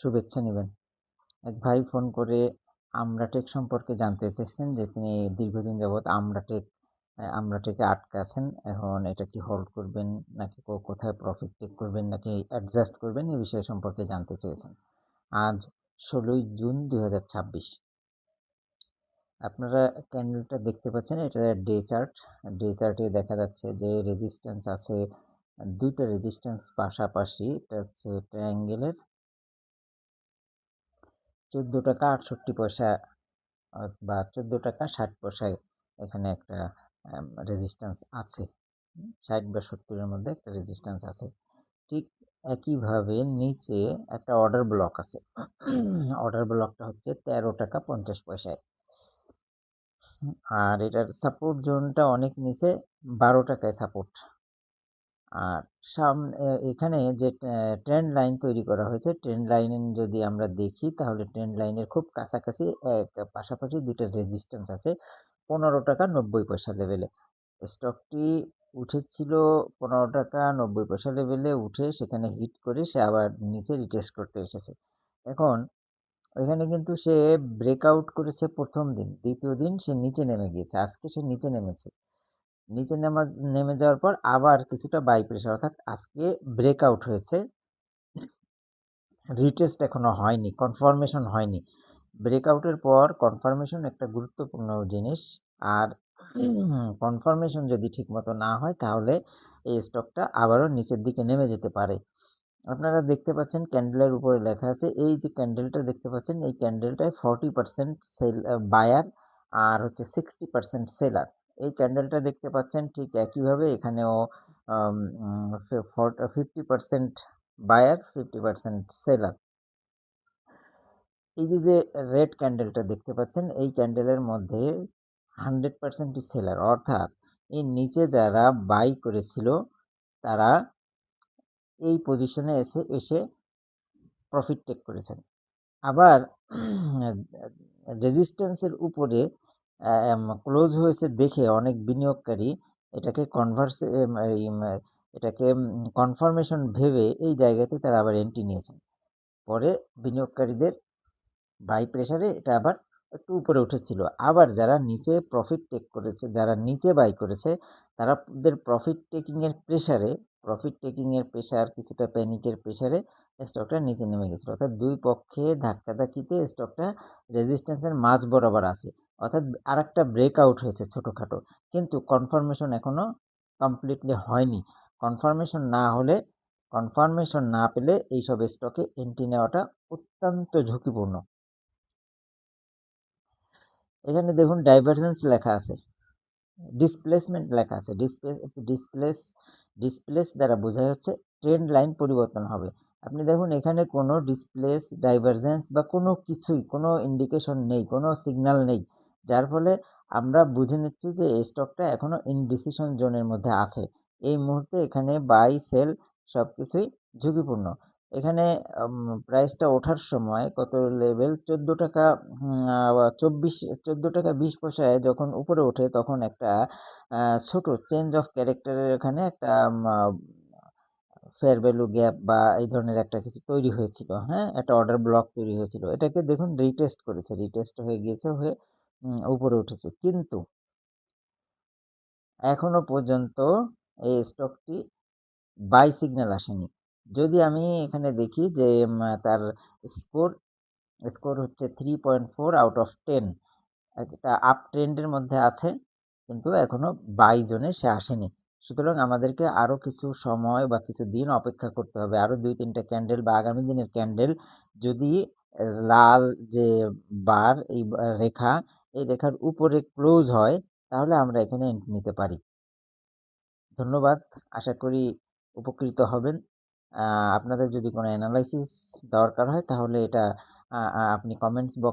শুভেচ্ছা নেবেন। এক ভাই ফোন করে আমরাটেক সম্পর্কে জানতে চেয়েছেন যে তিনি দীর্ঘদিন যাবৎ আমরাটেকে আটকে আছেন। এখন এটা কি হোল্ড করবেন নাকি কোথায় প্রফিট টেক করবেন নাকি অ্যাডজাস্ট করবেন এই বিষয় সম্পর্কে জানতে চেয়েছেন। আজ ১৬ই জুন ২০২৬। আপনারা ক্যান্ডেলটা দেখতে পাচ্ছেন, এটা ডে চার্ট। ডে চার্টে দেখা যাচ্ছে যে রেজিস্ট্যান্স আছে, ২ টা রেজিস্ট্যান্স পাশাপাশি। এটা হচ্ছে ট্রায়াঙ্গেলের ১৪ টাকা ৬৮ পয়সা বা ১৪ টাকা ৬০ পয়সায় এখানে একটা রেজিস্ট্যান্স আছে। ৬০ বা ৭০-এর মধ্যে একটা রেজিস্ট্যান্স আছে। ঠিক একইভাবে নিচে একটা অর্ডার ব্লক আছে। অর্ডার ব্লকটা হচ্ছে ১৩ টাকা ৫০ পয়সায়। আর এটার সাপোর্ট জোনটা অনেক নিচে, ১২ টাকায় সাপোর্ট। আর এখানে যে ট্রেন্ড লাইন তৈরি করা হয়েছে, ট্রেন্ড লাইন যদি আমরা দেখি তাহলে ট্রেন্ড লাইনের খুব কাছাকাছি পাশাপাশি ২ টা রেজিস্ট্যান্স আছে ১৫ টাকা ৯০ পয়সা লেভেলে। স্টকটি উঠেছিল ১৫ টাকা ৯০ পয়সা লেভেলে, উঠে সেখানে হিট করে সে আবার নিচে রিটেস্ট করতে এসেছে। এখন এখানে কিন্তু সে ব্রেকআউট করেছে ১ম দিন, ২য় দিন সে নিচে নেমে গিয়েছে। আজকে সে নিচে নেমেছে। নিচে নেমে যাওয়ার পর আবার কিছুটা বাই প্রেশার, অর্থাৎ আজকে ব্রেকআউট হয়েছে, রিটেস্ট এখনো হয়নি, কনফার্মেশন হয়নি। ব্রেকআউটের পর কনফার্মেশন একটা গুরুত্বপূর্ণ জিনিস। আর কনফার্মেশন যদি ঠিকমতো না হয় তাহলে এই স্টকটা আবারও নিচের দিকে নেমে যেতে পারে। আপনারা দেখতে পাচ্ছেন ক্যান্ডেলের উপরে লেখা আছে, এই যে ক্যান্ডেলটা দেখতে পাচ্ছেন এই ক্যান্ডেলটায় 40% সেল বায়ার আর হচ্ছে 60% সেলার। এই ক্যান্ডেলটা দেখতে পাচ্ছেন ঠিক একইভাবে এখানেও 50% বায়ার 50% সেলার। এই যে রেড ক্যান্ডেলটা দেখতে পাচ্ছেন এই ক্যান্ডেলের মধ্যে 100%ই সেলার, অর্থাৎ এর নিচে যারা বাই করেছিল তারা এই পজিশনে এসে প্রফিট টেক করেছেন। আবার রেজিস্ট্যান্সের উপরে ক্লোজ হয়েছে দেখে অনেক বিনিয়োগকারী এটাকে কনফার্মেশন ভেবে এই জায়গাতে তারা আবার এন্ট্রি নিয়েছেন। পরে বিনিয়োগকারীদের বাই প্রেসারে এটা আবার একটু উপরে উঠেছিল। আবার যারা নিচে প্রফিট টেক করেছে, যারা নিচে বাই করেছে তাদের প্রফিট টেকিং এর প্রেসার কিছুটা প্যানিকের প্রেসারে স্টকটা নিচে নেমে গেছিল। অর্থাৎ দুই পক্ষে ধাক্কাধাক্কিতে স্টকটা রেজিস্ট্যান্সের মাঝ বরাবর আছে। অর্থাৎ আরেকটা ব্রেকআউট হয়েছে ছোটখাটো, কিন্তু কনফার্মেশন এখনো কমপ্লিটলি হয়নি। কনফার্মেশন না পেলে এইসব স্টকে এন্ট্রি নেওয়াটা অত্যন্ত ঝুঁকিপূর্ণ। এখানে দেখুন ডাইভারজেন্স লেখা আছে, ডিসপ্লেসমেন্ট লেখা আছে। ডিসপ্লেস দ্বারা বোঝা যাচ্ছে ট্রেন্ড লাইন পরিবর্তন হবে। আপনি দেখুন এখানে কোনো ডিসপ্লেস, ডাইভারজেন্স বা কোনো কিছুই, কোনো ইন্ডিকেশন নেই, কোনো সিগন্যাল নেই। যার ফলে আমরা বুঝে নিচ্ছি যে এই স্টকটা এখনো ইনডিসিশন জোনের মধ্যে আছে। এই মুহূর্তে এখানে বাই সেল সবকিছুই ঝুঁকিপূর্ণ। এখানে প্রাইসটা ওঠার সময় কত লেভেল 14 টাকা 20 পয়সায় যখন উপরে ওঠে তখন একটা ছোট চেঞ্জ অফ ক্যারেক্টারের এখানে একটা ফেয়ার ভ্যালু গ্যাপ বা এই ধরনের একটা কিছু তৈরি হয়েছিল। হ্যাঁ, একটা অর্ডার ব্লক তৈরি হয়েছিল। এটাকে দেখুন রিটেস্ট করেছে, রিটেস্ট হয়ে গিয়েছে, হয়ে উপরে উঠেছে, কিন্তু এখনো পর্যন্ত এই স্টকটি বাই সিগন্যাল আসেনি। যদি আমি এখানে দেখি যে তার স্কোর স্কোর হচ্ছে 3.4 আউট অফ 10, একটা আপ ট্রেন্ডের মধ্যে আছে, কিন্তু এখনো বাই জোনে সে আসেনি। সুতরাং আমাদেরকে আরো কিছু সময় বা কিছু দিন অপেক্ষা করতে হবে। আরো ২-৩টা ক্যান্ডেল বা আগামী দিনের ক্যান্ডেল যদি লাল যে বার, এই রেখা, এই রেখার উপরে ক্লোজ হয় তাহলে আমরা এখানে এন্ট্রি নিতে পারি। ধন্যবাদ। আশা করি উপকৃত হবেন। আপনাদের যদি কোনো অ্যানালাইসিস দরকার হয় তাহলে এটা আপনি কমেন্টস বক্সে